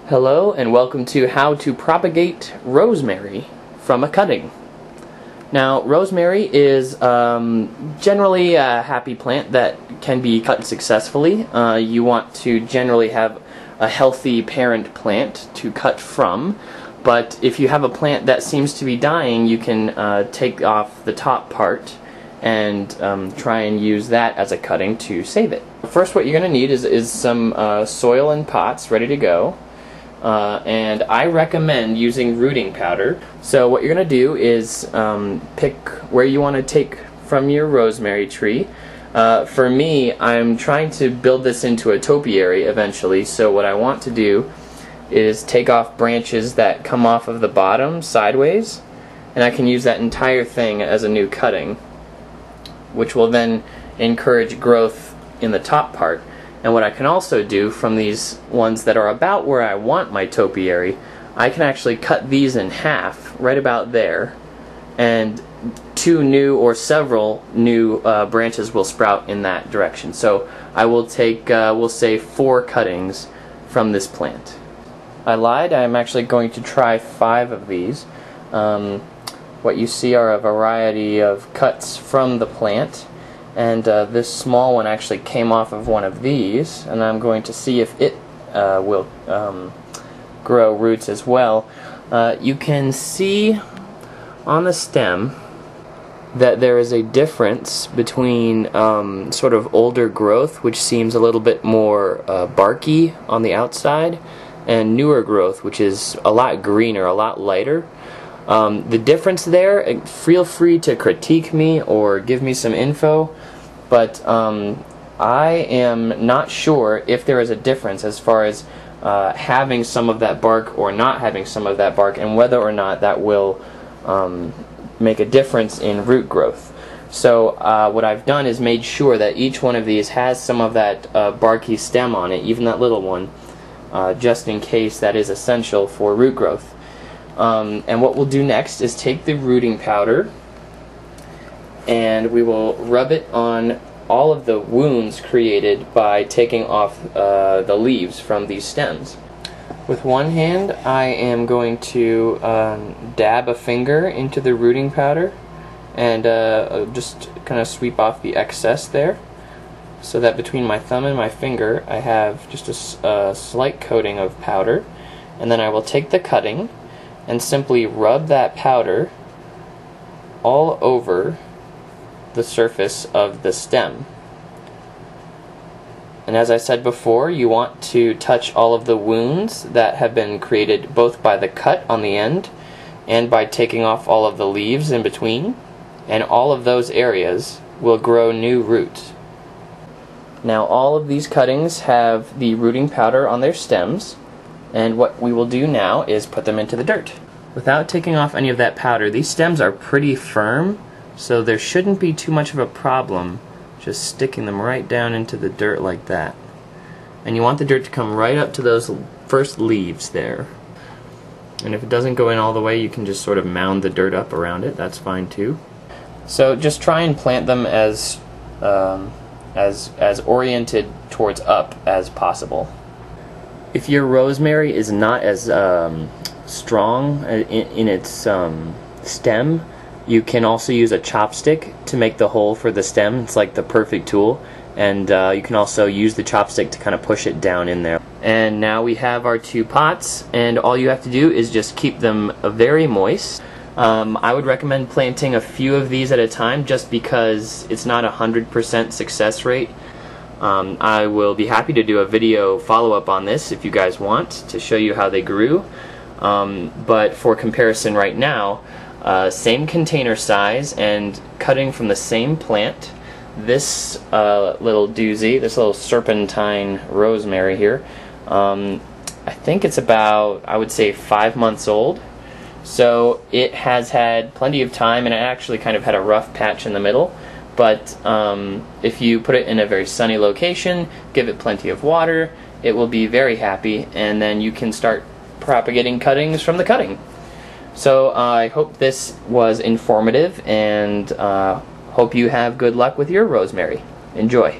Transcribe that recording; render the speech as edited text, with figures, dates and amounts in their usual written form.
Hello and welcome to how to propagate rosemary from a cutting. Now, rosemary is generally a happy plant that can be cut successfully. You want to generally have a healthy parent plant to cut from, but if you have a plant that seems to be dying, you can take off the top part and try and use that as a cutting to save it. First, what you're going to need is some soil and pots ready to go. And I recommend using rooting powder. So what you're going to do is pick where you want to take from your rosemary tree. For me, I'm trying to build this into a topiary eventually, so what I want to do is take off branches that come off of the bottom sideways, and I can use that entire thing as a new cutting, which will then encourage growth in the top part. And what I can also do from these ones that are about where I want my topiary, I can actually cut these in half right about there, and two new or several new branches will sprout in that direction. So I will take, we'll say, 4 cuttings from this plant. I lied, I'm actually going to try 5 of these. What you see are a variety of cuts from the plant. And this small one actually came off of one of these, and I'm going to see if it will grow roots as well. You can see on the stem that there is a difference between sort of older growth, which seems a little bit more barky on the outside, and newer growth, which is a lot greener, a lot lighter. The difference there, feel free to critique me or give me some info, but I am not sure if there is a difference as far as having some of that bark or not having some of that bark, and whether or not that will make a difference in root growth. So what I've done is made sure that each one of these has some of that barky stem on it, even that little one, just in case that is essential for root growth. And what we'll do next is take the rooting powder and we will rub it on all of the wounds created by taking off the leaves from these stems. With one hand, I am going to dab a finger into the rooting powder and just kind of sweep off the excess there, so that between my thumb and my finger I have just a slight coating of powder. And then I will take the cutting and simply rub that powder all over the surface of the stem. And as I said before, you want to touch all of the wounds that have been created both by the cut on the end and by taking off all of the leaves in between, and all of those areas will grow new roots. Now all of these cuttings have the rooting powder on their stems, and what we will do now is put them into the dirt. Without taking off any of that powder, these stems are pretty firm, so there shouldn't be too much of a problem just sticking them right down into the dirt like that. And you want the dirt to come right up to those first leaves there. And if it doesn't go in all the way, you can just sort of mound the dirt up around it. That's fine too. So just try and plant them as oriented towards up as possible. If your rosemary is not as strong in its stem, you can also use a chopstick to make the hole for the stem. It's like the perfect tool, and you can also use the chopstick to kind of push it down in there. And now we have our 2 pots, and all you have to do is just keep them very moist. I would recommend planting a few of these at a time, just because it's not 100% success rate. I will be happy to do a video follow-up on this if you guys want, to show you how they grew. But for comparison right now, same container size and cutting from the same plant, this little doozy, this little serpentine rosemary here, I think it's about, I would say, 5 months old. So it has had plenty of time, and it actually kind of had a rough patch in the middle. But if you put it in a very sunny location, give it plenty of water, it will be very happy, and then you can start propagating cuttings from the cutting. So I hope this was informative, and hope you have good luck with your rosemary. Enjoy.